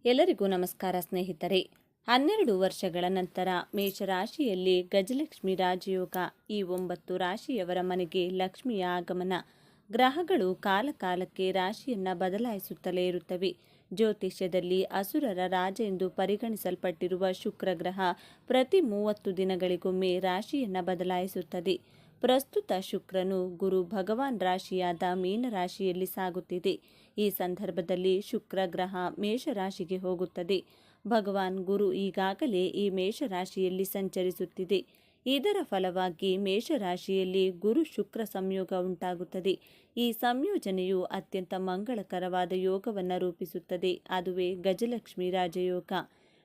ಎಲ್ಲರಿಗೂ ನಮಸ್ಕಾರ ಸ್ನೇಹಿತರೆ. 12 ವರ್ಷಗಳ ನಂತರ ಮೇಷರಾಶಿಯಲ್ಲಿ ಗಜಲಕ್ಷ್ಮಿ ರಾಜಯೋಗ. ಈ 9 ರಾಶಿಯವರ ಮನೆಗೆ ಲಕ್ಷ್ಮಿಯ ಆಗಮನ. ಗ್ರಹಗಳು ಕಾಲಕಾಲಕ್ಕೆ ರಾಶಿಯನ್ನು ಬದಲಾಯಿಸುತ್ತಲೇ ಇರುತ್ತವೆ. ಜ್ಯೋತಿಷ್ಯದಲ್ಲಿ ಅಸುರರ ರಾಜ ಎಂದು ಪರಿಗಣಿಸಲ್ಪಟ್ಟಿರುವ ಶುಕ್ರ ಗ್ರಹ ಪ್ರತಿ 30 ದಿನಗಳಿಗೊಮ್ಮೆ ರಾಶಿಯನ್ನು ಬದಲಾಯಿಸುತ್ತದೆ. ಪ್ರಸ್ತುತ ಶುಕ್ರನು ಗುರು ಭಗವಾನ್ ರಾಶಿಯಾದ ಮೀನರಾಶಿಯಲ್ಲಿ ಸಾಗುತ್ತಿದೆ. ಈ ಸಂದರ್ಭದಲ್ಲಿ ಶುಕ್ರ ಗ್ರಹ ಮೇಷರಾಶಿಗೆ ಹೋಗುತ್ತದೆ. ಭಗವಾನ್ ಗುರು ಈಗಾಗಲೇ ಈ ಮೇಷರಾಶಿಯಲ್ಲಿ ಸಂಚರಿಸುತ್ತಿದೆ. ಇದರ ಫಲವಾಗಿ ಮೇಷರಾಶಿಯಲ್ಲಿ ಗುರು ಶುಕ್ರ ಸಂಯೋಗ ಉಂಟಾಗುತ್ತದೆ. ಈ ಸಂಯೋಜನೆಯು ಅತ್ಯಂತ ಮಂಗಳಕರವಾದ ಯೋಗವನ್ನು ರೂಪಿಸುತ್ತದೆ. ಅದುವೇ ಗಜಲಕ್ಷ್ಮಿ ರಾಜಯೋಗ.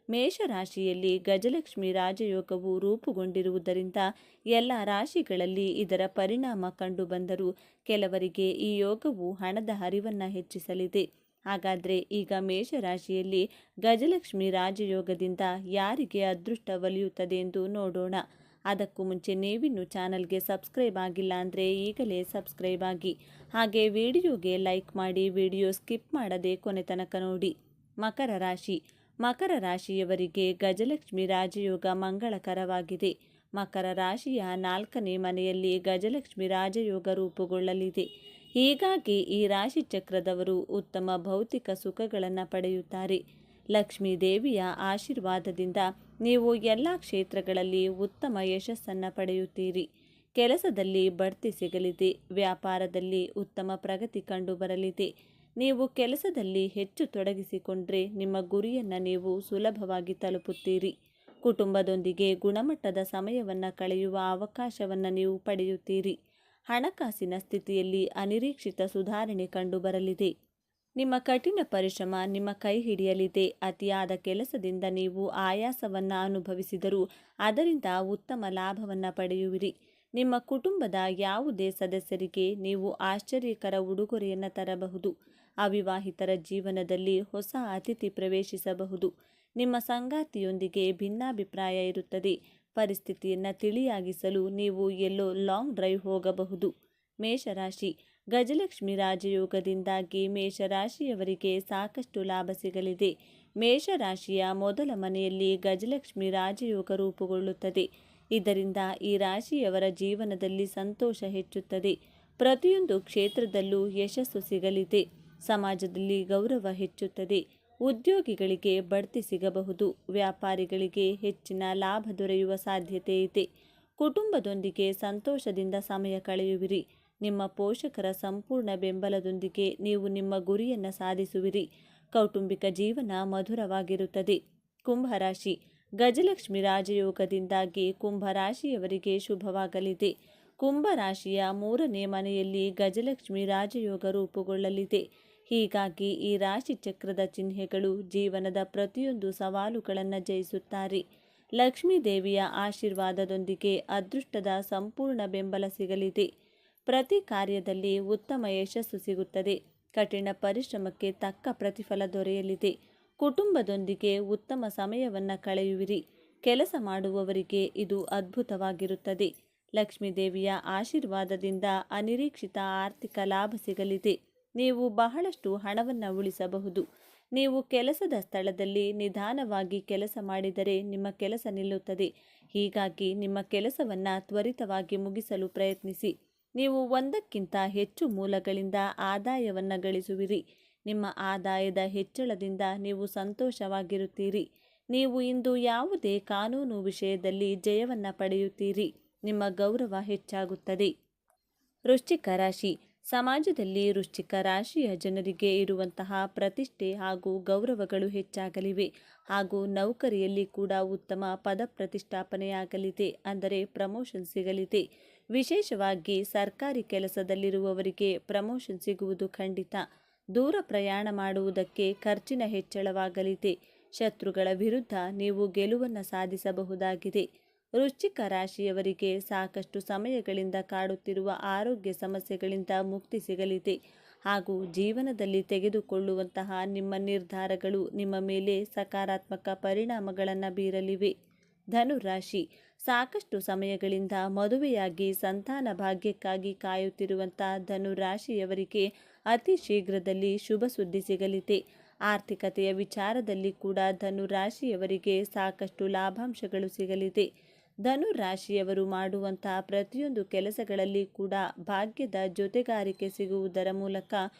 ಮೇಷರಾಶಿಯಲ್ಲಿ ಗಜಲಕ್ಷ್ಮಿ ರಾಜಯೋಗವು ರೂಪುಗೊಂಡಿರುವುದರಿಂದ ಎಲ್ಲ ರಾಶಿಗಳಲ್ಲಿ ಇದರ ಪರಿಣಾಮ ಕಂಡುಬಂದರೂ ಕೆಲವರಿಗೆ ಈ ಯೋಗವು ಹಣದ ಹರಿವನ್ನು ಹೆಚ್ಚಿಸಲಿದೆ. ಹಾಗಾದರೆ ಈಗ ಮೇಷರಾಶಿಯಲ್ಲಿ ಗಜಲಕ್ಷ್ಮಿ ರಾಜಯೋಗದಿಂದ ಯಾರಿಗೆ ಅದೃಷ್ಟ ಒಲಿಯುತ್ತದೆ ಎಂದು ನೋಡೋಣ. ಅದಕ್ಕೂ ಮುಂಚೆ ನೀವಿನ್ನು ಚಾನಲ್ಗೆ ಸಬ್ಸ್ಕ್ರೈಬ್ ಆಗಿಲ್ಲ ಅಂದರೆ ಈಗಲೇ ಸಬ್ಸ್ಕ್ರೈಬ್ ಆಗಿ, ಹಾಗೆ ವಿಡಿಯೋಗೆ ಲೈಕ್ ಮಾಡಿ, ವಿಡಿಯೋ ಸ್ಕಿಪ್ ಮಾಡದೆ ಕೊನೆ ತನಕ ನೋಡಿ. ಮಕರ ರಾಶಿ. ಮಕರ ರಾಶಿಯವರಿಗೆ ಗಜಲಕ್ಷ್ಮಿ ರಾಜಯೋಗ ಮಂಗಳಕರವಾಗಿದೆ. ಮಕರ ರಾಶಿಯ 4ನೇ ಮನೆಯಲ್ಲಿ ಗಜಲಕ್ಷ್ಮಿ ರಾಜಯೋಗ ರೂಪುಗೊಳ್ಳಲಿದೆ. ಹೀಗಾಗಿ ಈ ರಾಶಿ ಚಕ್ರದವರು ಉತ್ತಮ ಭೌತಿಕ ಸುಖಗಳನ್ನು ಪಡೆಯುತ್ತಾರೆ. ಲಕ್ಷ್ಮೀ ದೇವಿಯ ಆಶೀರ್ವಾದದಿಂದ ನೀವು ಎಲ್ಲ ಕ್ಷೇತ್ರಗಳಲ್ಲಿ ಉತ್ತಮ ಯಶಸ್ಸನ್ನು ಪಡೆಯುತ್ತೀರಿ. ಕೆಲಸದಲ್ಲಿ ಬಡ್ತಿ ಸಿಗಲಿದೆ. ವ್ಯಾಪಾರದಲ್ಲಿ ಉತ್ತಮ ಪ್ರಗತಿ ಕಂಡುಬರಲಿದೆ. ನೀವು ಕೆಲಸದಲ್ಲಿ ಹೆಚ್ಚು ತೊಡಗಿಸಿಕೊಂಡ್ರೆ ನಿಮ್ಮ ಗುರಿಯನ್ನು ನೀವು ಸುಲಭವಾಗಿ ತಲುಪುತ್ತೀರಿ. ಕುಟುಂಬದೊಂದಿಗೆ ಗುಣಮಟ್ಟದ ಸಮಯವನ್ನು ಕಳೆಯುವ ಅವಕಾಶವನ್ನು ನೀವು ಪಡೆಯುತ್ತೀರಿ. ಹಣಕಾಸಿನ ಸ್ಥಿತಿಯಲ್ಲಿ ಅನಿರೀಕ್ಷಿತ ಸುಧಾರಣೆ ಕಂಡುಬರಲಿದೆ. ನಿಮ್ಮ ಕಠಿಣ ಪರಿಶ್ರಮ ನಿಮ್ಮ ಕೈ ಹಿಡಿಯಲಿದೆ. ಅತಿಯಾದ ಕೆಲಸದಿಂದ ನೀವು ಆಯಾಸವನ್ನು ಅನುಭವಿಸಿದರೂ ಅದರಿಂದ ಉತ್ತಮ ಲಾಭವನ್ನು ಪಡೆಯುವಿರಿ. ನಿಮ್ಮ ಕುಟುಂಬದ ಯಾವುದೇ ಸದಸ್ಯರಿಗೆ ನೀವು ಆಶ್ಚರ್ಯಕರ ಉಡುಗೊರೆಯನ್ನು ತರಬಹುದು. ಅವಿವಾಹಿತರ ಜೀವನದಲ್ಲಿ ಹೊಸ ಅತಿಥಿ ಪ್ರವೇಶಿಸಬಹುದು. ನಿಮ್ಮ ಸಂಗಾತಿಯೊಂದಿಗೆ ಭಿನ್ನಾಭಿಪ್ರಾಯ ಇರುತ್ತದೆ. ಪರಿಸ್ಥಿತಿಯನ್ನು ತಿಳಿಯಾಗಿಸಲು ನೀವು ಎಲ್ಲೋ ಲಾಂಗ್ ಡ್ರೈವ್ ಹೋಗಬಹುದು. ಮೇಷರಾಶಿ. ಗಜಲಕ್ಷ್ಮಿ ರಾಜಯೋಗದಿಂದಾಗಿ ಮೇಷರಾಶಿಯವರಿಗೆ ಸಾಕಷ್ಟು ಲಾಭ ಸಿಗಲಿದೆ. ಮೇಷರಾಶಿಯ ಮೊದಲ ಮನೆಯಲ್ಲಿ ಗಜಲಕ್ಷ್ಮಿ ರಾಜಯೋಗ ರೂಪುಗೊಳ್ಳುತ್ತದೆ. ಇದರಿಂದ ಈ ರಾಶಿಯವರ ಜೀವನದಲ್ಲಿ ಸಂತೋಷ ಹೆಚ್ಚುತ್ತದೆ. ಪ್ರತಿಯೊಂದು ಕ್ಷೇತ್ರದಲ್ಲೂ ಯಶಸ್ಸು ಸಿಗಲಿದೆ. ಸಮಾಜದಲ್ಲಿ ಗೌರವ ಹೆಚ್ಚುತ್ತದೆ. ಉದ್ಯೋಗಿಗಳಿಗೆ ಬಡ್ತಿ ಸಿಗಬಹುದು. ವ್ಯಾಪಾರಿಗಳಿಗೆ ಹೆಚ್ಚಿನ ಲಾಭ ದೊರೆಯುವ ಸಾಧ್ಯತೆ ಇದೆ. ಕುಟುಂಬದೊಂದಿಗೆ ಸಂತೋಷದಿಂದ ಸಮಯ ಕಳೆಯುವಿರಿ. ನಿಮ್ಮ ಪೋಷಕರ ಸಂಪೂರ್ಣ ಬೆಂಬಲದೊಂದಿಗೆ ನೀವು ನಿಮ್ಮ ಗುರಿಯನ್ನು ಸಾಧಿಸುವಿರಿ. ಕೌಟುಂಬಿಕ ಜೀವನ ಮಧುರವಾಗಿರುತ್ತದೆ. ಕುಂಭರಾಶಿ. ಗಜಲಕ್ಷ್ಮಿ ರಾಜಯೋಗದಿಂದಾಗಿ ಕುಂಭರಾಶಿಯವರಿಗೆ ಶುಭವಾಗಲಿದೆ. ಕುಂಭರಾಶಿಯ 3ನೇ ಮನೆಯಲ್ಲಿ ಗಜಲಕ್ಷ್ಮಿ ರಾಜಯೋಗ ರೂಪುಗೊಳ್ಳಲಿದೆ. ಹೀಗಾಗಿ ಈ ರಾಶಿ ಚಕ್ರದ ಚಿಹ್ನೆಗಳು ಜೀವನದ ಪ್ರತಿಯೊಂದು ಸವಾಲುಗಳನ್ನು ಜಯಿಸುತ್ತಾರೆ. ಲಕ್ಷ್ಮೀ ದೇವಿಯ ಆಶೀರ್ವಾದದೊಂದಿಗೆ ಅದೃಷ್ಟದ ಸಂಪೂರ್ಣ ಬೆಂಬಲ ಸಿಗಲಿದೆ. ಪ್ರತಿ ಕಾರ್ಯದಲ್ಲಿ ಉತ್ತಮ ಯಶಸ್ಸು ಸಿಗುತ್ತದೆ. ಕಠಿಣ ಪರಿಶ್ರಮಕ್ಕೆ ತಕ್ಕ ಪ್ರತಿಫಲ ದೊರೆಯಲಿದೆ. ಕುಟುಂಬದೊಂದಿಗೆ ಉತ್ತಮ ಸಮಯವನ್ನು ಕಳೆಯುವಿರಿ. ಕೆಲಸ ಮಾಡುವವರಿಗೆ ಇದು ಅದ್ಭುತವಾಗಿರುತ್ತದೆ. ಲಕ್ಷ್ಮೀ ದೇವಿಯ ಆಶೀರ್ವಾದದಿಂದ ಅನಿರೀಕ್ಷಿತ ಆರ್ಥಿಕ ಲಾಭ ಸಿಗಲಿದೆ. ನೀವು ಬಹಳಷ್ಟು ಹಣವನ್ನು ಉಳಿಸಬಹುದು. ನೀವು ಕೆಲಸದ ಸ್ಥಳದಲ್ಲಿ ನಿಧಾನವಾಗಿ ಕೆಲಸ ಮಾಡಿದರೆ ನಿಮ್ಮ ಕೆಲಸ ನಿಲ್ಲುತ್ತದೆ. ಹೀಗಾಗಿ ನಿಮ್ಮ ಕೆಲಸವನ್ನು ತ್ವರಿತವಾಗಿ ಮುಗಿಸಲು ಪ್ರಯತ್ನಿಸಿ. ನೀವು ಒಂದಕ್ಕಿಂತ ಹೆಚ್ಚು ಮೂಲಗಳಿಂದ ಆದಾಯವನ್ನು ಗಳಿಸುವಿರಿ. ನಿಮ್ಮ ಆದಾಯದ ಹೆಚ್ಚಳದಿಂದ ನೀವು ಸಂತೋಷವಾಗಿರುತ್ತೀರಿ. ನೀವು ಇಂದು ಯಾವುದೇ ಕಾನೂನು ವಿಷಯದಲ್ಲಿ ಜಯವನ್ನು ಪಡೆಯುತ್ತೀರಿ. ನಿಮ್ಮ ಗೌರವ ಹೆಚ್ಚಾಗುತ್ತದೆ. ವೃಶ್ಚಿಕ ರಾಶಿ. ಸಮಾಜದಲ್ಲಿ ವೃಶ್ಚಿಕ ರಾಶಿಯ ಜನರಿಗೆ ಇರುವಂತಹ ಪ್ರತಿಷ್ಠೆ ಹಾಗೂ ಗೌರವಗಳು ಹೆಚ್ಚಾಗಲಿವೆ. ಹಾಗೂ ನೌಕರಿಯಲ್ಲಿ ಕೂಡ ಉತ್ತಮ ಪದ ಪ್ರತಿಷ್ಠಾಪನೆಯಾಗಲಿದೆ. ಅಂದರೆ ಪ್ರಮೋಷನ್ ಸಿಗಲಿದೆ. ವಿಶೇಷವಾಗಿ ಸರ್ಕಾರಿ ಕೆಲಸದಲ್ಲಿರುವವರಿಗೆ ಪ್ರಮೋಷನ್ ಸಿಗುವುದು ಖಂಡಿತ. ದೂರ ಪ್ರಯಾಣ ಮಾಡುವುದಕ್ಕೆ ಖರ್ಚಿನ ಹೆಚ್ಚಳವಾಗಲಿದೆ. ಶತ್ರುಗಳ ವಿರುದ್ಧ ನೀವು ಗೆಲುವನ್ನು ಸಾಧಿಸಬಹುದಾಗಿದೆ. ವೃಶ್ಚಿಕ ರಾಶಿಯವರಿಗೆ ಸಾಕಷ್ಟು ಸಮಯಗಳಿಂದ ಕಾಡುತ್ತಿರುವ ಆರೋಗ್ಯ ಸಮಸ್ಯೆಗಳಿಂದ ಮುಕ್ತಿ ಸಿಗಲಿದೆ. ಹಾಗೂ ಜೀವನದಲ್ಲಿ ತೆಗೆದುಕೊಳ್ಳುವಂತಹ ನಿಮ್ಮ ನಿರ್ಧಾರಗಳು ನಿಮ್ಮ ಮೇಲೆ ಸಕಾರಾತ್ಮಕ ಪರಿಣಾಮಗಳನ್ನು ಬೀರಲಿವೆ. ಧನುರಾಶಿ. ಸಾಕಷ್ಟು ಸಮಯಗಳಿಂದ ಮದುವೆಯಾಗಿ ಸಂತಾನ ಭಾಗ್ಯಕ್ಕಾಗಿ ಕಾಯುತ್ತಿರುವಂಥ ಧನುರಾಶಿಯವರಿಗೆ ಅತಿ ಶೀಘ್ರದಲ್ಲಿ ಶುಭ ಸುದ್ದಿ ಸಿಗಲಿದೆ. ಆರ್ಥಿಕತೆಯ ವಿಚಾರದಲ್ಲಿ ಕೂಡ ಧನು ರಾಶಿಯವರಿಗೆ ಸಾಕಷ್ಟು ಲಾಭಾಂಶಗಳು ಸಿಗಲಿದೆ. ಧನು ರಾಶಿಯವರು ಮಾಡುವಂತಹ ಪ್ರತಿಯೊಂದು ಕೆಲಸಗಳಲ್ಲಿ ಕೂಡ ಭಾಗ್ಯದ ಜೊತೆಗಾರಿಕೆ ಸಿಗುವುದರ ಮೂಲಕ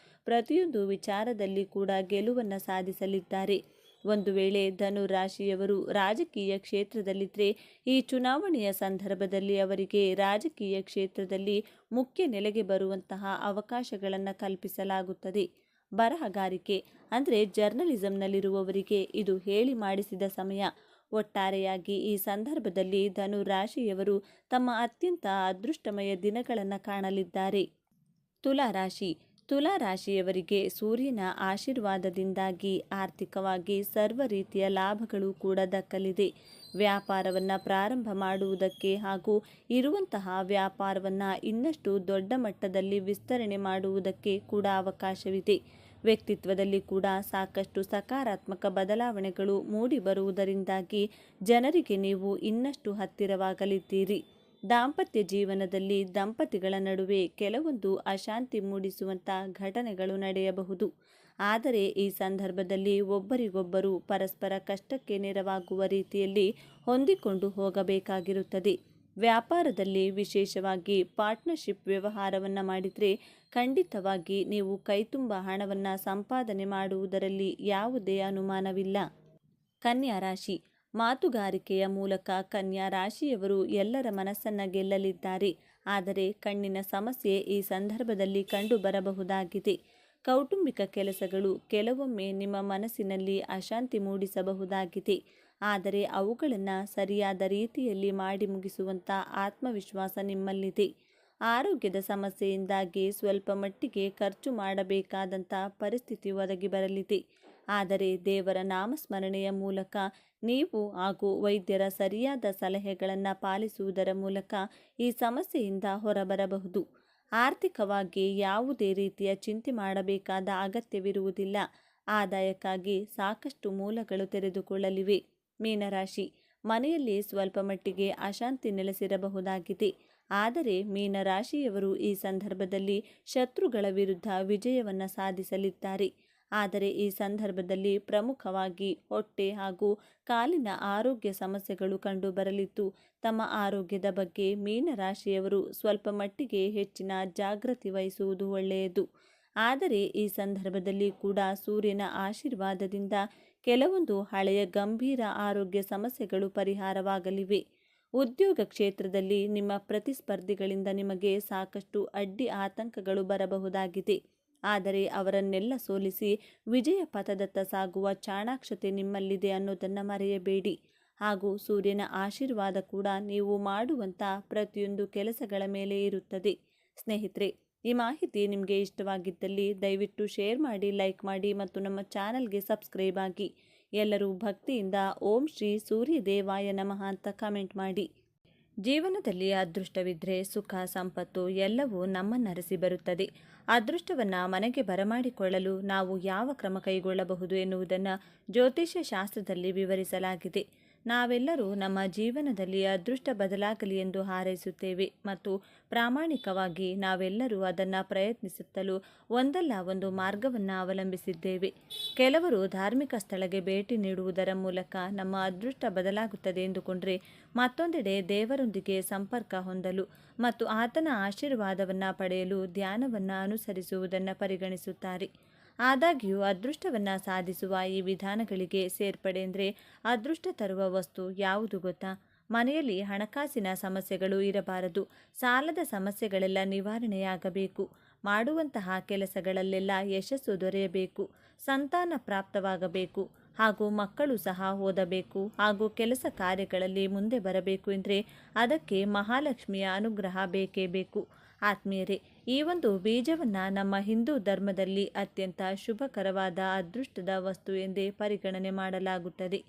ಪ್ರತಿಯೊಂದು ವಿಚಾರದಲ್ಲಿ ಕೂಡ ಗೆಲುವನ್ನು ಸಾಧಿಸಲಿದ್ದಾರೆ. ಒಂದು ವೇಳೆ ಧನು ರಾಶಿಯವರು ರಾಜಕೀಯ ಕ್ಷೇತ್ರದಲ್ಲಿದ್ದರೆ ಈ ಚುನಾವಣೆಯ ಸಂದರ್ಭದಲ್ಲಿ ಅವರಿಗೆ ರಾಜಕೀಯ ಕ್ಷೇತ್ರದಲ್ಲಿ ಮುಖ್ಯ ನೆಲೆಗೆ ಬರುವಂತಹ ಅವಕಾಶಗಳನ್ನು ಕಲ್ಪಿಸಲಾಗುತ್ತದೆ. ಬರಹಗಾರಿಕೆ ಅಂದರೆ ಜರ್ನಲಿಸಂನಲ್ಲಿರುವವರಿಗೆ ಇದು ಹೇಳಿ ಮಾಡಿಸಿದ ಸಮಯ. ಒಟ್ಟಾರೆಯಾಗಿ ಈ ಸಂದರ್ಭದಲ್ಲಿ ಧನು ರಾಶಿಯವರು ತಮ್ಮ ಅತ್ಯಂತ ಅದೃಷ್ಟಮಯ ದಿನಗಳನ್ನು ಕಾಣಲಿದ್ದಾರೆ. ತುಲಾ ರಾಶಿ. ತುಲಾ ರಾಶಿಯವರಿಗೆ ಸೂರ್ಯನ ಆಶೀರ್ವಾದದಿಂದಾಗಿ ಆರ್ಥಿಕವಾಗಿ ಸರ್ವ ರೀತಿಯ ಲಾಭಗಳು ಕೂಡ ದಕ್ಕಲಿದೆ. ವ್ಯಾಪಾರವನ್ನು ಪ್ರಾರಂಭ ಮಾಡುವುದಕ್ಕೆ ಹಾಗೂ ಇರುವಂತಹ ವ್ಯಾಪಾರವನ್ನು ಇನ್ನಷ್ಟು ದೊಡ್ಡ ಮಟ್ಟದಲ್ಲಿ ವಿಸ್ತರಣೆ ಮಾಡುವುದಕ್ಕೆ ಕೂಡ ಅವಕಾಶವಿದೆ. ವ್ಯಕ್ತಿತ್ವದಲ್ಲಿ ಕೂಡ ಸಾಕಷ್ಟು ಸಕಾರಾತ್ಮಕ ಬದಲಾವಣೆಗಳು ಮೂಡಿ ಬರುವುದರಿಂದಾಗಿ ಜನರಿಗೆ ನೀವು ಇನ್ನಷ್ಟು ಹತ್ತಿರವಾಗಲಿದ್ದೀರಿ. ದಾಂಪತ್ಯ ಜೀವನದಲ್ಲಿ ದಂಪತಿಗಳ ನಡುವೆ ಕೆಲವೊಂದು ಅಶಾಂತಿ ಮೂಡಿಸುವಂಥ ಘಟನೆಗಳು ನಡೆಯಬಹುದು. ಆದರೆ ಈ ಸಂದರ್ಭದಲ್ಲಿ ಒಬ್ಬರಿಗೊಬ್ಬರು ಪರಸ್ಪರ ಕಷ್ಟಕ್ಕೆ ನೆರವಾಗುವ ರೀತಿಯಲ್ಲಿ ಹೊಂದಿಕೊಂಡು ಹೋಗಬೇಕಾಗಿರುತ್ತದೆ. ವ್ಯಾಪಾರದಲ್ಲಿ ವಿಶೇಷವಾಗಿ ಪಾರ್ಟ್ನರ್ಶಿಪ್ ವ್ಯವಹಾರವನ್ನು ಮಾಡಿದರೆ ಖಂಡಿತವಾಗಿ ನೀವು ಕೈತುಂಬ ಹಣವನ್ನು ಸಂಪಾದನೆ ಮಾಡುವುದರಲ್ಲಿ ಯಾವುದೇ ಅನುಮಾನವಿಲ್ಲ. ಕನ್ಯಾ ರಾಶಿ. ಮಾತುಗಾರಿಕೆಯ ಮೂಲಕ ಕನ್ಯಾ ರಾಶಿಯವರು ಎಲ್ಲರ ಮನಸ್ಸನ್ನು ಗೆಲ್ಲಲಿದ್ದಾರೆ. ಆದರೆ ಕಣ್ಣಿನ ಸಮಸ್ಯೆ ಈ ಸಂದರ್ಭದಲ್ಲಿ ಕಂಡು ಬರಬಹುದಾಗಿದೆ. ಕೌಟುಂಬಿಕ ಕೆಲಸಗಳು ಕೆಲವೊಮ್ಮೆ ನಿಮ್ಮ ಮನಸ್ಸಿನಲ್ಲಿ ಅಶಾಂತಿ ಮೂಡಿಸಬಹುದಾಗಿದೆ. ಆದರೆ ಅವುಗಳನ್ನು ಸರಿಯಾದ ರೀತಿಯಲ್ಲಿ ಮಾಡಿ ಮುಗಿಸುವಂಥ ಆತ್ಮವಿಶ್ವಾಸ ನಿಮ್ಮಲ್ಲಿದೆ. ಆರೋಗ್ಯದ ಸಮಸ್ಯೆಯಿಂದಾಗಿ ಸ್ವಲ್ಪ ಮಟ್ಟಿಗೆ ಖರ್ಚು ಮಾಡಬೇಕಾದಂಥ ಪರಿಸ್ಥಿತಿ ಒದಗಿ ಬರಲಿದೆ. ಆದರೆ ದೇವರ ನಾಮಸ್ಮರಣೆಯ ಮೂಲಕ ನೀವು ಹಾಗೂ ವೈದ್ಯರ ಸರಿಯಾದ ಸಲಹೆಗಳನ್ನು ಪಾಲಿಸುವುದರ ಮೂಲಕ ಈ ಸಮಸ್ಯೆಯಿಂದ ಹೊರಬರಬಹುದು. ಆರ್ಥಿಕವಾಗಿ ಯಾವುದೇ ರೀತಿಯ ಚಿಂತೆ ಮಾಡಬೇಕಾದ ಅಗತ್ಯವಿರುವುದಿಲ್ಲ. ಆದಾಯಕ್ಕಾಗಿ ಸಾಕಷ್ಟು ಮೂಲಗಳು ತೆರೆದುಕೊಳ್ಳಲಿವೆ. ಮೀನರಾಶಿ. ಮನೆಯಲ್ಲಿ ಸ್ವಲ್ಪ ಮಟ್ಟಿಗೆ ಅಶಾಂತಿ ನೆಲೆಸಿರಬಹುದಾಗಿದೆ. ಆದರೆ ಮೀನರಾಶಿಯವರು ಈ ಸಂದರ್ಭದಲ್ಲಿ ಶತ್ರುಗಳ ವಿರುದ್ಧ ವಿಜಯವನ್ನು ಸಾಧಿಸಲಿದ್ದಾರೆ. ಆದರೆ ಈ ಸಂದರ್ಭದಲ್ಲಿ ಪ್ರಮುಖವಾಗಿ ಹೊಟ್ಟೆ ಹಾಗೂ ಕಾಲಿನ ಆರೋಗ್ಯ ಸಮಸ್ಯೆಗಳು ಕಂಡುಬರಲಿದ್ದು ತಮ್ಮ ಆರೋಗ್ಯದ ಬಗ್ಗೆ ಮೀನರಾಶಿಯವರು ಸ್ವಲ್ಪ ಮಟ್ಟಿಗೆ ಹೆಚ್ಚಿನ ಜಾಗೃತಿ ವಹಿಸುವುದು ಒಳ್ಳೆಯದು. ಆದರೆ ಈ ಸಂದರ್ಭದಲ್ಲಿ ಕೂಡ ಸೂರ್ಯನ ಆಶೀರ್ವಾದದಿಂದ ಕೆಲವೊಂದು ಹಳೆಯ ಗಂಭೀರ ಆರೋಗ್ಯ ಸಮಸ್ಯೆಗಳು ಪರಿಹಾರವಾಗಲಿವೆ. ಉದ್ಯೋಗ ಕ್ಷೇತ್ರದಲ್ಲಿ ನಿಮ್ಮ ಪ್ರತಿಸ್ಪರ್ಧಿಗಳಿಂದ ನಿಮಗೆ ಸಾಕಷ್ಟು ಅಡ್ಡಿ ಆತಂಕಗಳು ಬರಬಹುದಾಗಿದೆ. ಆದರೆ ಅವರನ್ನೆಲ್ಲ ಸೋಲಿಸಿ ವಿಜಯ ಪಥದತ್ತ ಸಾಗುವ ಚಾಣಾಕ್ಷತೆ ನಿಮ್ಮಲ್ಲಿದೆ ಅನ್ನೋದನ್ನು ಮರೆಯಬೇಡಿ. ಹಾಗೂ ಸೂರ್ಯನ ಆಶೀರ್ವಾದ ಕೂಡ ನೀವು ಮಾಡುವಂಥ ಪ್ರತಿಯೊಂದು ಕೆಲಸಗಳ ಮೇಲೆ ಇರುತ್ತದೆ. ಸ್ನೇಹಿತರೆ, ಈ ಮಾಹಿತಿ ನಿಮಗೆ ಇಷ್ಟವಾಗಿದ್ದಲ್ಲಿ ದಯವಿಟ್ಟು ಶೇರ್ ಮಾಡಿ, ಲೈಕ್ ಮಾಡಿ ಮತ್ತು ನಮ್ಮ ಚಾನಲ್ಗೆ ಸಬ್ಸ್ಕ್ರೈಬ್ ಆಗಿ. ಎಲ್ಲರೂ ಭಕ್ತಿಯಿಂದ ಓಂ ಶ್ರೀ ಸೂರ್ಯದೇವಾಯ ನಮಃ ಅಂತ ಕಮೆಂಟ್ ಮಾಡಿ. ಜೀವನದಲ್ಲಿ ಅದೃಷ್ಟವಿದ್ದರೆ ಸುಖ ಸಂಪತ್ತು ಎಲ್ಲವೂ ನಮ್ಮನ್ನರಸಿ ಬರುತ್ತದೆ. ಅದೃಷ್ಟವನ್ನು ಮನೆಗೆ ಬರಮಾಡಿಕೊಳ್ಳಲು ನಾವು ಯಾವ ಕ್ರಮ ಕೈಗೊಳ್ಳಬಹುದು ಎನ್ನುವುದನ್ನು ಜ್ಯೋತಿಷ್ಯ ಶಾಸ್ತ್ರದಲ್ಲಿ ವಿವರಿಸಲಾಗಿದೆ. ನಾವೆಲ್ಲರೂ ನಮ್ಮ ಜೀವನದಲ್ಲಿ ಅದೃಷ್ಟ ಬದಲಾಗಲಿ ಎಂದು ಹಾರೈಸುತ್ತೇವೆ ಮತ್ತು ಪ್ರಾಮಾಣಿಕವಾಗಿ ನಾವೆಲ್ಲರೂ ಅದನ್ನು ಪ್ರಯತ್ನಿಸುತ್ತಲೂ ಒಂದಲ್ಲ ಒಂದು ಮಾರ್ಗವನ್ನು ಅವಲಂಬಿಸಿದ್ದೇವೆ. ಕೆಲವರು ಧಾರ್ಮಿಕ ಸ್ಥಳಕ್ಕೆ ಭೇಟಿ ನೀಡುವುದರ ಮೂಲಕ ನಮ್ಮ ಅದೃಷ್ಟ ಬದಲಾಗುತ್ತದೆ ಎಂದುಕೊಂಡರೆ, ಮತ್ತೊಂದೆಡೆ ದೇವರೊಂದಿಗೆ ಸಂಪರ್ಕ ಹೊಂದಲು ಮತ್ತು ಆತನ ಆಶೀರ್ವಾದವನ್ನು ಪಡೆಯಲು ಧ್ಯಾನವನ್ನು ಅನುಸರಿಸುವುದನ್ನು ಪರಿಗಣಿಸುತ್ತಾರೆ. ಆದಾಗ್ಯೂ ಅದೃಷ್ಟವನ್ನು ಸಾಧಿಸುವ ಈ ವಿಧಾನಗಳಿಗೆ ಸೇರ್ಪಡೆ ಅಂದರೆ ಅದೃಷ್ಟ ತರುವ ವಸ್ತು ಯಾವುದು ಗೊತ್ತಾ? ಮನೆಯಲ್ಲಿ ಹಣಕಾಸಿನ ಸಮಸ್ಯೆಗಳು ಇರಬಾರದು. ಸಾಲದ ಸಮಸ್ಯೆಗಳೆಲ್ಲ ನಿವಾರಣೆಯಾಗಬೇಕು. ಮಾಡುವಂತಹ ಕೆಲಸಗಳಲ್ಲೆಲ್ಲ ಯಶಸ್ಸು ದೊರೆಯಬೇಕು. ಸಂತಾನ ಪ್ರಾಪ್ತವಾಗಬೇಕು. ಹಾಗೂ ಮಕ್ಕಳು ಸಹ ಓದಬೇಕು ಹಾಗೂ ಕೆಲಸ ಕಾರ್ಯಗಳಲ್ಲಿ ಮುಂದೆ ಬರಬೇಕು ಎಂದರೆ ಅದಕ್ಕೆ ಮಹಾಲಕ್ಷ್ಮಿಯ ಅನುಗ್ರಹ ಬೇಕೇ ಬೇಕು. ಆತ್ಮೀಯರೇ, ಈ ಒಂದು ಬೀಜವನ್ನು ನಮ್ಮ ಹಿಂದೂ ಧರ್ಮದಲ್ಲಿ ಅತ್ಯಂತ ಶುಭಕರವಾದ ಅದೃಷ್ಟದ ವಸ್ತು ಎಂದೇ ಪರಿಗಣನೆ ಮಾಡಲಾಗುತ್ತದೆ.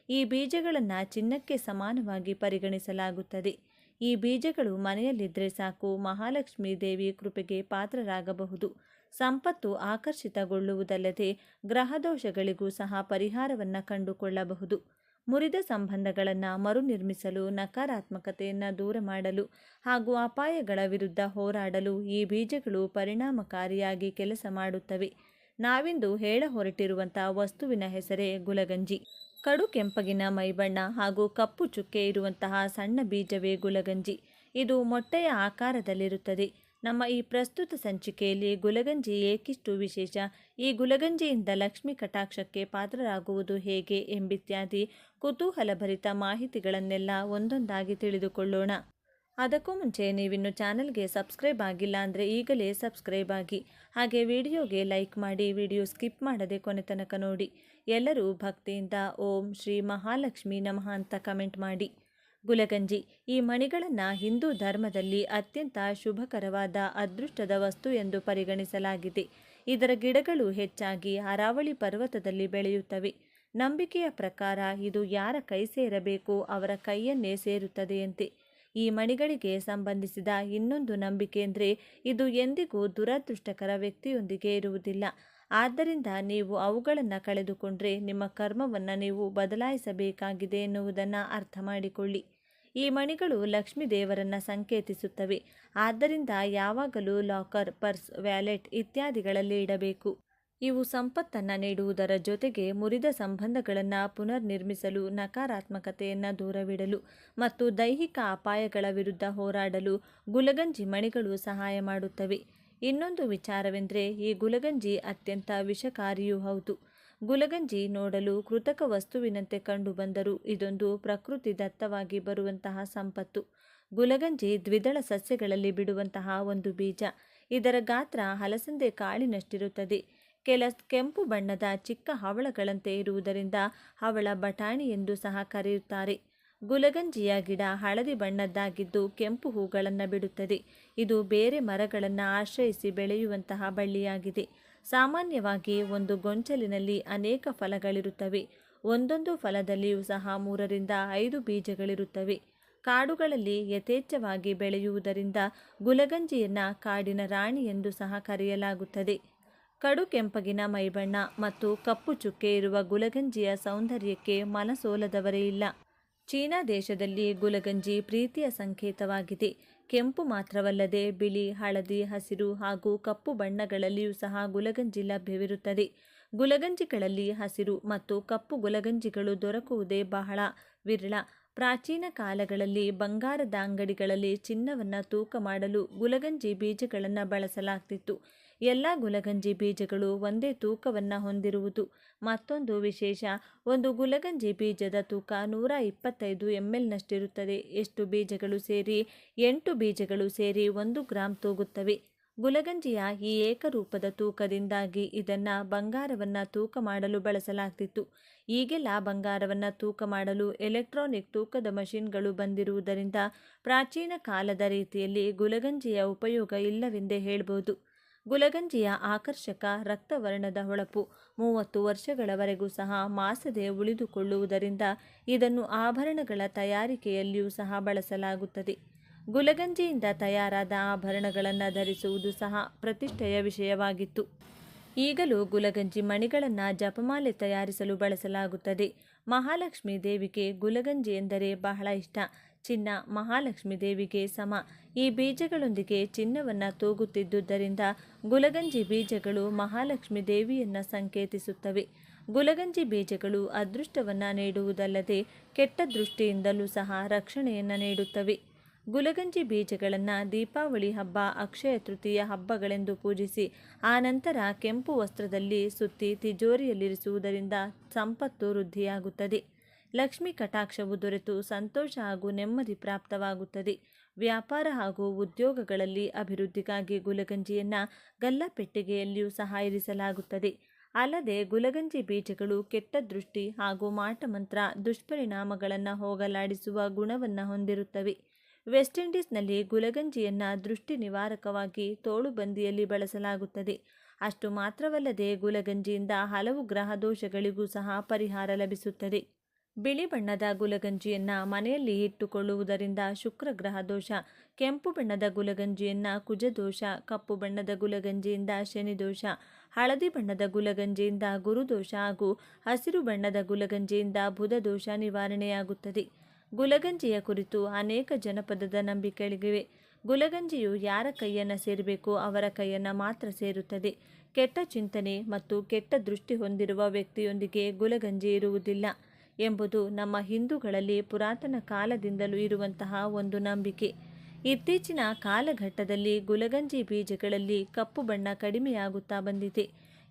ಈ ಬೀಜಗಳನ್ನು ಚಿನ್ನಕ್ಕೆ ಸಮಾನವಾಗಿ ಪರಿಗಣಿಸಲಾಗುತ್ತದೆ. ಈ ಬೀಜಗಳು ಮನೆಯಲ್ಲಿದ್ದರೆ ಸಾಕು, ಮಹಾಲಕ್ಷ್ಮೀ ದೇವಿ ಕೃಪೆಗೆ ಪಾತ್ರರಾಗಬಹುದು. ಸಂಪತ್ತು ಆಕರ್ಷಿತಗೊಳ್ಳುವುದಲ್ಲದೆ ಗ್ರಹದೋಷಗಳಿಗೂ ಸಹ ಪರಿಹಾರವನ್ನು ಕಂಡುಕೊಳ್ಳಬಹುದು. ಮುರಿದ ಸಂಬಂಧಗಳನ್ನು ಮರುನಿರ್ಮಿಸಲು, ನಕಾರಾತ್ಮಕತೆಯನ್ನು ದೂರ ಮಾಡಲು ಹಾಗೂ ಅಪಾಯಗಳ ವಿರುದ್ಧ ಹೋರಾಡಲು ಈ ಬೀಜಗಳು ಪರಿಣಾಮಕಾರಿಯಾಗಿ ಕೆಲಸ ಮಾಡುತ್ತವೆ. ನಾವಿಂದು ಹೇಳ ಹೊರಟಿರುವಂಥ ವಸ್ತುವಿನ ಹೆಸರೇ ಗುಲಗಂಜಿ. ಕಡು ಕೆಂಪಗಿನ ಮೈಬಣ್ಣ ಹಾಗೂ ಕಪ್ಪು ಚುಕ್ಕೆ ಇರುವಂತಹ ಸಣ್ಣ ಬೀಜವೇ ಗುಲಗಂಜಿ. ಇದು ಮೊಟ್ಟೆಯ ಆಕಾರದಲ್ಲಿರುತ್ತದೆ. ನಮ್ಮ ಈ ಪ್ರಸ್ತುತ ಸಂಚಿಕೆಯಲ್ಲಿ ಗುಲಗಂಜಿ ಏಕಿಷ್ಟು ವಿಶೇಷ, ಈ ಗುಲಗಂಜಿಯಿಂದ ಲಕ್ಷ್ಮಿ ಕಟಾಕ್ಷಕ್ಕೆ ಪಾತ್ರರಾಗುವುದು ಹೇಗೆ ಎಂಬಿತ್ಯಾದಿ ಕುತೂಹಲಭರಿತ ಮಾಹಿತಿಗಳನ್ನೆಲ್ಲ ಒಂದೊಂದಾಗಿ ತಿಳಿದುಕೊಳ್ಳೋಣ. ಅದಕ್ಕೂ ಮುಂಚೆ ನೀವಿನ್ನು ಚಾನಲ್ಗೆ ಸಬ್ಸ್ಕ್ರೈಬ್ ಆಗಿಲ್ಲ ಅಂದರೆ ಈಗಲೇ ಸಬ್ಸ್ಕ್ರೈಬ್ ಆಗಿ, ಹಾಗೆ ವಿಡಿಯೋಗೆ ಲೈಕ್ ಮಾಡಿ, ವಿಡಿಯೋ ಸ್ಕಿಪ್ ಮಾಡದೆ ಕೊನೆ ತನಕ ನೋಡಿ. ಎಲ್ಲರೂ ಭಕ್ತಿಯಿಂದ ಓಂ ಶ್ರೀ ಮಹಾಲಕ್ಷ್ಮಿ ನಮಃ ಅಂತ ಕಮೆಂಟ್ ಮಾಡಿ. ಗುಲಗಂಜಿ ಈ ಮಣಿಗಳನ್ನು ಹಿಂದೂ ಧರ್ಮದಲ್ಲಿ ಅತ್ಯಂತ ಶುಭಕರವಾದ ಅದೃಷ್ಟದ ವಸ್ತು ಎಂದು ಪರಿಗಣಿಸಲಾಗಿದೆ. ಇದರ ಗಿಡಗಳು ಹೆಚ್ಚಾಗಿ ಅರಾವಳಿ ಪರ್ವತದಲ್ಲಿ ಬೆಳೆಯುತ್ತವೆ. ನಂಬಿಕೆಯ ಪ್ರಕಾರ ಇದು ಯಾರ ಕೈ ಸೇರಬೇಕೋ ಅವರ ಕೈಯನ್ನೇ ಸೇರುತ್ತದೆಯಂತೆ. ಈ ಮಣಿಗಳಿಗೆ ಸಂಬಂಧಿಸಿದ ಇನ್ನೊಂದು ನಂಬಿಕೆ ಅಂದರೆ ಇದು ಎಂದಿಗೂ ದುರದೃಷ್ಟಕರ ವ್ಯಕ್ತಿಯೊಂದಿಗೆ ಇರುವುದಿಲ್ಲ. ಆದ್ದರಿಂದ ನೀವು ಅವುಗಳನ್ನು ಕಳೆದುಕೊಂಡ್ರೆ ನಿಮ್ಮ ಕರ್ಮವನ್ನು ನೀವು ಬದಲಾಯಿಸಬೇಕಾಗಿದೆ ಎನ್ನುವುದನ್ನು ಅರ್ಥ ಮಾಡಿಕೊಳ್ಳಿ. ಈ ಮಣಿಗಳು ಲಕ್ಷ್ಮೀ ದೇವರನ್ನು ಸಂಕೇತಿಸುತ್ತವೆ. ಆದ್ದರಿಂದ ಯಾವಾಗಲೂ ಲಾಕರ್, ಪರ್ಸ್, ವ್ಯಾಲೆಟ್ ಇತ್ಯಾದಿಗಳಲ್ಲಿ ಇಡಬೇಕು. ಇವು ಸಂಪತ್ತನ್ನು ನೀಡುವುದರ ಜೊತೆಗೆ ಮುರಿದ ಸಂಬಂಧಗಳನ್ನು ಪುನರ್ನಿರ್ಮಿಸಲು, ನಕಾರಾತ್ಮಕತೆಯನ್ನು ದೂರವಿಡಲು ಮತ್ತು ದೈಹಿಕ ಅಪಾಯಗಳ ವಿರುದ್ಧ ಹೋರಾಡಲು ಗುಲಗಂಜಿ ಮಣಿಗಳು ಸಹಾಯ ಮಾಡುತ್ತವೆ. ಇನ್ನೊಂದು ವಿಚಾರವೆಂದರೆ ಈ ಗುಲಗಂಜಿ ಅತ್ಯಂತ ವಿಷಕಾರಿಯೂ ಹೌದು. ಗುಲಗಂಜಿ ನೋಡಲು ಕೃತಕ ವಸ್ತುವಿನಂತೆ ಕಂಡುಬಂದರೂ ಇದೊಂದು ಪ್ರಕೃತಿ ದತ್ತವಾಗಿ ಬರುವಂತಹ ಸಂಪತ್ತು. ಗುಲಗಂಜಿ ದ್ವಿದಳ ಸಸ್ಯಗಳಲ್ಲಿ ಬಿಡುವಂತಹ ಒಂದು ಬೀಜ. ಇದರ ಗಾತ್ರ ಹಲಸಂದೆ ಕಾಳಿನಷ್ಟಿರುತ್ತದೆ. ಕೆಂಪು ಬಣ್ಣದ ಚಿಕ್ಕ ಹವಳಗಳಂತೆ ಇರುವುದರಿಂದ ಹವಳ ಬಟಾಣಿ ಎಂದು ಸಹ ಕರೆಯುತ್ತಾರೆ. ಗುಲಗಂಜಿಯ ಗಿಡ ಹಳದಿ ಬಣ್ಣದ್ದಾಗಿದ್ದು ಕೆಂಪು ಹೂಗಳನ್ನು ಬಿಡುತ್ತದೆ. ಇದು ಬೇರೆ ಮರಗಳನ್ನು ಆಶ್ರಯಿಸಿ ಬೆಳೆಯುವಂತಹ ಬಳ್ಳಿಯಾಗಿದೆ. ಸಾಮಾನ್ಯವಾಗಿ ಒಂದು ಗೊಂಚಲಿನಲ್ಲಿ ಅನೇಕ ಫಲಗಳಿರುತ್ತವೆ. ಒಂದೊಂದು ಫಲದಲ್ಲಿಯೂ ಸಹ 3 ರಿಂದ 5 ಬೀಜಗಳಿರುತ್ತವೆ. ಕಾಡುಗಳಲ್ಲಿ ಯಥೇಚ್ಛವಾಗಿ ಬೆಳೆಯುವುದರಿಂದ ಗುಲಗಂಜಿಯನ್ನು ಕಾಡಿನ ರಾಣಿ ಎಂದು ಸಹ ಕರೆಯಲಾಗುತ್ತದೆ. ಕಡು ಕೆಂಪಗಿನ ಮೈಬಣ್ಣ ಮತ್ತು ಕಪ್ಪು ಚುಕ್ಕೆ ಇರುವ ಗುಲಗಂಜಿಯ ಸೌಂದರ್ಯಕ್ಕೆ ಮನಸೋಲದವರೇ ಇಲ್ಲ. ಚೀನಾ ದೇಶದಲ್ಲಿ ಗುಲಗಂಜಿ ಪ್ರೀತಿಯ ಸಂಕೇತವಾಗಿದೆ. ಕೆಂಪು ಮಾತ್ರವಲ್ಲದೆ ಬಿಳಿ, ಹಳದಿ, ಹಸಿರು ಹಾಗೂ ಕಪ್ಪು ಬಣ್ಣಗಳಲ್ಲಿಯೂ ಸಹ ಗುಲಗಂಜಿ ಲಭ್ಯವಿರುತ್ತದೆ. ಗುಲಗಂಜಿಗಳಲ್ಲಿ ಹಸಿರು ಮತ್ತು ಕಪ್ಪು ಗುಲಗಂಜಿಗಳು ದೊರಕುವುದೇ ಬಹಳ ವಿರಳ. ಪ್ರಾಚೀನ ಕಾಲಗಳಲ್ಲಿ ಬಂಗಾರದ ಅಂಗಡಿಗಳಲ್ಲಿ ಚಿನ್ನವನ್ನು ತೂಕ ಮಾಡಲು ಗುಲಗಂಜಿ ಬೀಜಗಳನ್ನು ಬಳಸಲಾಗ್ತಿತ್ತು. ಎಲ್ಲ ಗುಲಗಂಜಿ ಬೀಜಗಳು ಒಂದೇ ತೂಕವನ್ನು ಹೊಂದಿರುವುದು ಮತ್ತೊಂದು ವಿಶೇಷ. ಒಂದು ಗುಲಗಂಜಿ ಬೀಜದ ತೂಕ 125 ml ಎಷ್ಟು ಬೀಜಗಳು ಸೇರಿ 8 ಬೀಜಗಳು ಸೇರಿ 1 ಗ್ರಾಂ ತೂಗುತ್ತವೆ. ಗುಲಗಂಜಿಯ ಈ ಏಕರೂಪದ ತೂಕದಿಂದಾಗಿ ಇದನ್ನು ಬಂಗಾರವನ್ನು ತೂಕ ಮಾಡಲು ಬಳಸಲಾಗ್ತಿತ್ತು. ಈಗೆಲ್ಲ ಬಂಗಾರವನ್ನು ತೂಕ ಮಾಡಲು ಎಲೆಕ್ಟ್ರಾನಿಕ್ ತೂಕದ ಮಷಿನ್ಗಳು ಬಂದಿರುವುದರಿಂದ ಪ್ರಾಚೀನ ಕಾಲದ ರೀತಿಯಲ್ಲಿ ಗುಲಗಂಜಿಯ ಉಪಯೋಗ ಇಲ್ಲವೆಂದೇ ಹೇಳ್ಬೋದು. ಗುಲಗಂಜಿಯ ಆಕರ್ಷಕ ರಕ್ತವರ್ಣದ ಹೊಳಪು 30 ವರ್ಷಗಳವರೆಗೂ ಸಹ ಮಾಸದೆ ಉಳಿದುಕೊಳ್ಳುವುದರಿಂದ ಇದನ್ನು ಆಭರಣಗಳ ತಯಾರಿಕೆಯಲ್ಲಿಯೂ ಸಹ ಬಳಸಲಾಗುತ್ತದೆ. ಗುಲಗಂಜಿಯಿಂದ ತಯಾರಾದ ಆಭರಣಗಳನ್ನು ಧರಿಸುವುದು ಸಹ ಪ್ರತಿಷ್ಠೆಯ ವಿಷಯವಾಗಿತ್ತು. ಈಗಲೂ ಗುಲಗಂಜಿ ಮಣಿಗಳನ್ನು ಜಪಮಾಲೆ ತಯಾರಿಸಲು ಬಳಸಲಾಗುತ್ತದೆ. ಮಹಾಲಕ್ಷ್ಮೀ ದೇವಿಗೆ ಗುಲಗಂಜಿ ಎಂದರೆ ಬಹಳ ಇಷ್ಟ. ಚಿನ್ನ ಮಹಾಲಕ್ಷ್ಮೀ ದೇವಿಗೆ ಸಮ. ಈ ಬೀಜಗಳೊಂದಿಗೆ ಚಿನ್ನವನ್ನು ತೂಗುತ್ತಿದ್ದುದರಿಂದ ಗುಲಗಂಜಿ ಬೀಜಗಳು ಮಹಾಲಕ್ಷ್ಮೀ ದೇವಿಯನ್ನು ಸಂಕೇತಿಸುತ್ತವೆ. ಗುಲಗಂಜಿ ಬೀಜಗಳು ಅದೃಷ್ಟವನ್ನು ನೀಡುವುದಲ್ಲದೆ ಕೆಟ್ಟ ದೃಷ್ಟಿಯಿಂದಲೂ ಸಹ ರಕ್ಷಣೆಯನ್ನು ನೀಡುತ್ತವೆ. ಗುಲಗಂಜಿ ಬೀಜಗಳನ್ನು ದೀಪಾವಳಿ ಹಬ್ಬ, ಅಕ್ಷಯ ತೃತೀಯ ಹಬ್ಬಗಳೆಂದು ಪೂಜಿಸಿ ಆನಂತರ ಕೆಂಪು ವಸ್ತ್ರದಲ್ಲಿ ಸುತ್ತಿ ತಿಜೋರಿಯಲ್ಲಿರಿಸುವುದರಿಂದ ಸಂಪತ್ತು ವೃದ್ಧಿಯಾಗುತ್ತದೆ. ಲಕ್ಷ್ಮಿ ಕಟಾಕ್ಷವು ದೊರೆತು ಸಂತೋಷ ಹಾಗೂ ನೆಮ್ಮದಿ ಪ್ರಾಪ್ತವಾಗುತ್ತದೆ. ವ್ಯಾಪಾರ ಹಾಗೂ ಉದ್ಯೋಗಗಳಲ್ಲಿ ಅಭಿವೃದ್ಧಿಗಾಗಿ ಗುಲಗಂಜಿಯನ್ನು ಗಲ್ಲಪೆಟ್ಟಿಗೆಯಲ್ಲಿಯೂ ಸಹ ಇರಿಸಲಾಗುತ್ತದೆ. ಅಲ್ಲದೆ ಗುಲಗಂಜಿ ಬೀಜಗಳು ಕೆಟ್ಟ ದೃಷ್ಟಿ ಹಾಗೂ ಮಾಟಮಂತ್ರ ದುಷ್ಪರಿಣಾಮಗಳನ್ನು ಹೋಗಲಾಡಿಸುವ ಗುಣವನ್ನು ಹೊಂದಿರುತ್ತವೆ. ವೆಸ್ಟ್ ಇಂಡೀಸ್ನಲ್ಲಿ ಗುಲಗಂಜಿಯನ್ನು ದೃಷ್ಟಿ ನಿವಾರಕವಾಗಿ ತೋಳುಬಂದಿಯಲ್ಲಿ ಬಳಸಲಾಗುತ್ತದೆ. ಅಷ್ಟು ಮಾತ್ರವಲ್ಲದೆ ಗುಲಗಂಜಿಯಿಂದ ಹಲವು ಗ್ರಹ ದೋಷಗಳಿಗೂ ಸಹ ಪರಿಹಾರ ಲಭಿಸುತ್ತದೆ. ಬಿಳಿ ಬಣ್ಣದ ಗುಲಗಂಜಿಯನ್ನು ಮನೆಯಲ್ಲಿ ಇಟ್ಟುಕೊಳ್ಳುವುದರಿಂದ ಶುಕ್ರ ಗ್ರಹ ದೋಷ, ಕೆಂಪು ಬಣ್ಣದ ಗುಲಗಂಜಿಯನ್ನು ಕುಜದೋಷ, ಕಪ್ಪು ಬಣ್ಣದ ಗುಲಗಂಜಿಯಿಂದ ಶನಿ ದೋಷ, ಹಳದಿ ಬಣ್ಣದ ಗುಲಗಂಜಿಯಿಂದ ಗುರುದೋಷ ಹಾಗೂ ಹಸಿರು ಬಣ್ಣದ ಗುಲಗಂಜಿಯಿಂದ ಬುಧ ದೋಷ ನಿವಾರಣೆಯಾಗುತ್ತದೆ. ಗುಲಗಂಜಿಯ ಕುರಿತು ಅನೇಕ ಜನಪದದ ನಂಬಿಕೆಗಳಿವೆ. ಗುಲಗಂಜಿಯು ಯಾರ ಕೈಯನ್ನು ಸೇರಬೇಕೋ ಅವರ ಕೈಯನ್ನು ಮಾತ್ರ ಸೇರುತ್ತದೆ. ಕೆಟ್ಟ ಚಿಂತನೆ ಮತ್ತು ಕೆಟ್ಟ ದೃಷ್ಟಿ ಹೊಂದಿರುವ ವ್ಯಕ್ತಿಯೊಂದಿಗೆ ಗುಲಗಂಜಿ ಇರುವುದಿಲ್ಲ ಎಂಬುದು ನಮ್ಮ ಹಿಂದೂಗಳಲ್ಲಿ ಪುರಾತನ ಕಾಲದಿಂದಲೂ ಇರುವಂತಹ ಒಂದು ನಂಬಿಕೆ. ಇತ್ತೀಚಿನ ಕಾಲಘಟ್ಟದಲ್ಲಿ ಗುಲಗಂಜಿ ಬೀಜಗಳಲ್ಲಿ ಕಪ್ಪು ಬಣ್ಣ ಕಡಿಮೆಯಾಗುತ್ತಾ ಬಂದಿದೆ.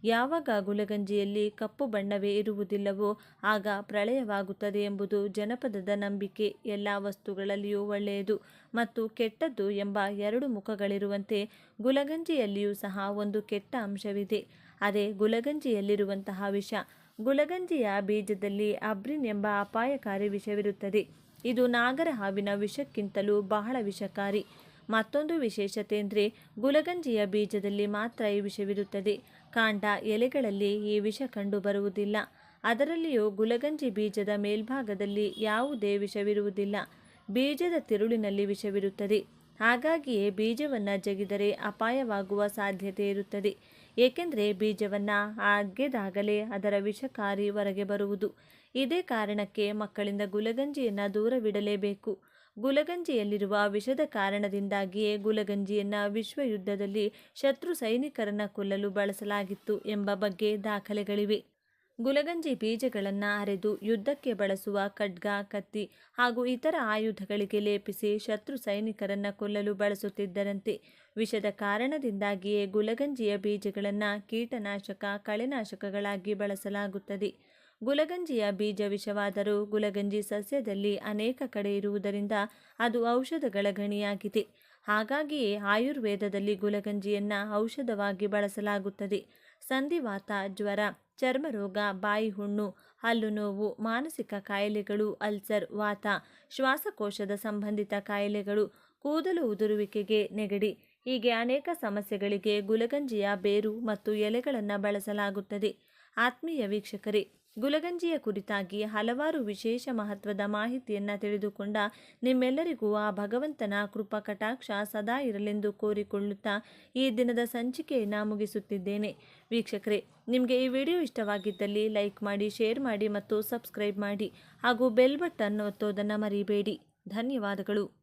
ಯಾವಾಗ ಗುಲಗಂಜಿಯಲ್ಲಿ ಕಪ್ಪು ಬಣ್ಣವೇ ಇರುವುದಿಲ್ಲವೋ ಆಗ ಪ್ರಳಯವಾಗುತ್ತದೆ ಎಂಬುದು ಜನಪದದ ನಂಬಿಕೆ. ಎಲ್ಲ ವಸ್ತುಗಳಲ್ಲಿಯೂ ಒಳ್ಳೆಯದು ಮತ್ತು ಕೆಟ್ಟದ್ದು ಎಂಬ ಎರಡು ಮುಖಗಳಿರುವಂತೆ ಗುಲಗಂಜಿಯಲ್ಲಿಯೂ ಸಹ ಒಂದು ಕೆಟ್ಟ ಅಂಶವಿದೆ. ಅದೇ ಗುಲಗಂಜಿಯಲ್ಲಿರುವಂತಹ ವಿಷ. ಗುಲಗಂಜಿಯ ಬೀಜದಲ್ಲಿ ಅಬ್ರಿನ್ ಎಂಬ ಅಪಾಯಕಾರಿ ವಿಷವಿರುತ್ತದೆ. ಇದು ನಾಗರ ಹಾವಿನ ವಿಷಕ್ಕಿಂತಲೂ ಬಹಳ ವಿಷಕಾರಿ. ಮತ್ತೊಂದು ವಿಶೇಷತೆ ಅಂದರೆ ಗುಲಗಂಜಿಯ ಬೀಜದಲ್ಲಿ ಮಾತ್ರ ಈ ವಿಷವಿರುತ್ತದೆ. ಕಾಂಡ, ಎಲೆಗಳಲ್ಲಿ ಈ ವಿಷ ಕಂಡು ಬರುವುದಿಲ್ಲ. ಅದರಲ್ಲಿಯೂ ಗುಲಗಂಜಿ ಬೀಜದ ಮೇಲ್ಭಾಗದಲ್ಲಿ ಯಾವುದೇ ವಿಷವಿರುವುದಿಲ್ಲ. ಬೀಜದ ತಿರುಳಿನಲ್ಲಿ ವಿಷವಿರುತ್ತದೆ. ಹಾಗಾಗಿಯೇ ಬೀಜವನ್ನು ಜಗಿದರೆ ಅಪಾಯವಾಗುವ ಸಾಧ್ಯತೆ ಇರುತ್ತದೆ. ಏಕೆಂದರೆ ಬೀಜವನ್ನು ಅಗೆದಾಗಲೇ ಅದರ ವಿಷಕಾರಿ ಹೊರಗೆ ಬರುವುದು. ಇದೇ ಕಾರಣಕ್ಕೆ ಮಕ್ಕಳಿಂದ ಗುಲಗಂಜಿಯನ್ನು ದೂರವಿಡಲೇಬೇಕು. ಗುಲಗಂಜಿಯಲ್ಲಿರುವ ವಿಷದ ಕಾರಣದಿಂದಾಗಿಯೇ ಗುಲಗಂಜಿಯನ್ನು ವಿಶ್ವಯುದ್ಧದಲ್ಲಿ ಶತ್ರು ಸೈನಿಕರನ್ನು ಕೊಲ್ಲಲು ಬಳಸಲಾಗಿತ್ತು ಎಂಬ ಬಗ್ಗೆ ದಾಖಲೆಗಳಿವೆ. ಗುಲಗಂಜಿ ಬೀಜಗಳನ್ನು ಅರೆದು ಯುದ್ಧಕ್ಕೆ ಬಳಸುವ ಖಡ್ಗ, ಕತ್ತಿ ಹಾಗೂ ಇತರ ಆಯುಧಗಳಿಗೆ ಲೇಪಿಸಿ ಶತ್ರು ಸೈನಿಕರನ್ನು ಕೊಲ್ಲಲು ಬಳಸುತ್ತಿದ್ದರಂತೆ. ವಿಷದ ಕಾರಣದಿಂದಾಗಿಯೇ ಗುಲಗಂಜಿಯ ಬೀಜಗಳನ್ನು ಕೀಟನಾಶಕ, ಕಳೆನಾಶಕಗಳಾಗಿ ಬಳಸಲಾಗುತ್ತದೆ. ಗುಲಗಂಜಿಯ ಬೀಜ ವಿಷವಾದರೂ ಗುಲಗಂಜಿ ಸಸ್ಯದಲ್ಲಿ ಅನೇಕ ಕಡೆ ಇರುವುದರಿಂದ ಅದು ಔಷಧಗಳ ಗಣಿಯಾಗಿದೆ. ಹಾಗಾಗಿಯೇ ಆಯುರ್ವೇದದಲ್ಲಿ ಗುಲಗಂಜಿಯನ್ನು ಔಷಧವಾಗಿ ಬಳಸಲಾಗುತ್ತದೆ. ಸಂಧಿವಾತ, ಜ್ವರ, ಚರ್ಮರೋಗ, ಬಾಯಿ ಹುಣ್ಣು, ಹಲ್ಲು ನೋವು, ಮಾನಸಿಕ ಕಾಯಿಲೆಗಳು, ಅಲ್ಸರ್, ವಾತ, ಶ್ವಾಸಕೋಶದ ಸಂಬಂಧಿತ ಕಾಯಿಲೆಗಳು, ಕೂದಲು ಉದುರುವಿಕೆಗೆ, ನೆಗಡಿ ಹೀಗೆ ಅನೇಕ ಸಮಸ್ಯೆಗಳಿಗೆ ಗುಲಗಂಜಿಯ ಬೇರು ಮತ್ತು ಎಲೆಗಳನ್ನು ಬಳಸಲಾಗುತ್ತದೆ. ಆತ್ಮೀಯ ವೀಕ್ಷಕರೇ, ಗುಲಗಂಜಿಯ ಕುರಿತಾಗಿ ಹಲವಾರು ವಿಶೇಷ ಮಹತ್ವದ ಮಾಹಿತಿಯನ್ನು ತಿಳಿದುಕೊಂಡ ನಿಮ್ಮೆಲ್ಲರಿಗೂ ಆ ಭಗವಂತನ ಕೃಪಾ ಕಟಾಕ್ಷ ಸದಾ ಇರಲೆಂದು ಕೋರಿಕೊಳ್ಳುತ್ತಾ ಈ ದಿನದ ಸಂಚಿಕೆಯನ್ನು ಮುಗಿಸುತ್ತಿದ್ದೇನೆ. ವೀಕ್ಷಕರೇ, ನಿಮಗೆ ಈ ವಿಡಿಯೋ ಇಷ್ಟವಾಗಿದ್ದಲ್ಲಿ ಲೈಕ್ ಮಾಡಿ, ಶೇರ್ ಮಾಡಿ ಮತ್ತು ಸಬ್ಸ್ಕ್ರೈಬ್ ಮಾಡಿ ಹಾಗೂ ಬೆಲ್ ಬಟನ್ ಒತ್ತೋದನ್ನು ಮರಿಬೇಡಿ. ಧನ್ಯವಾದಗಳು.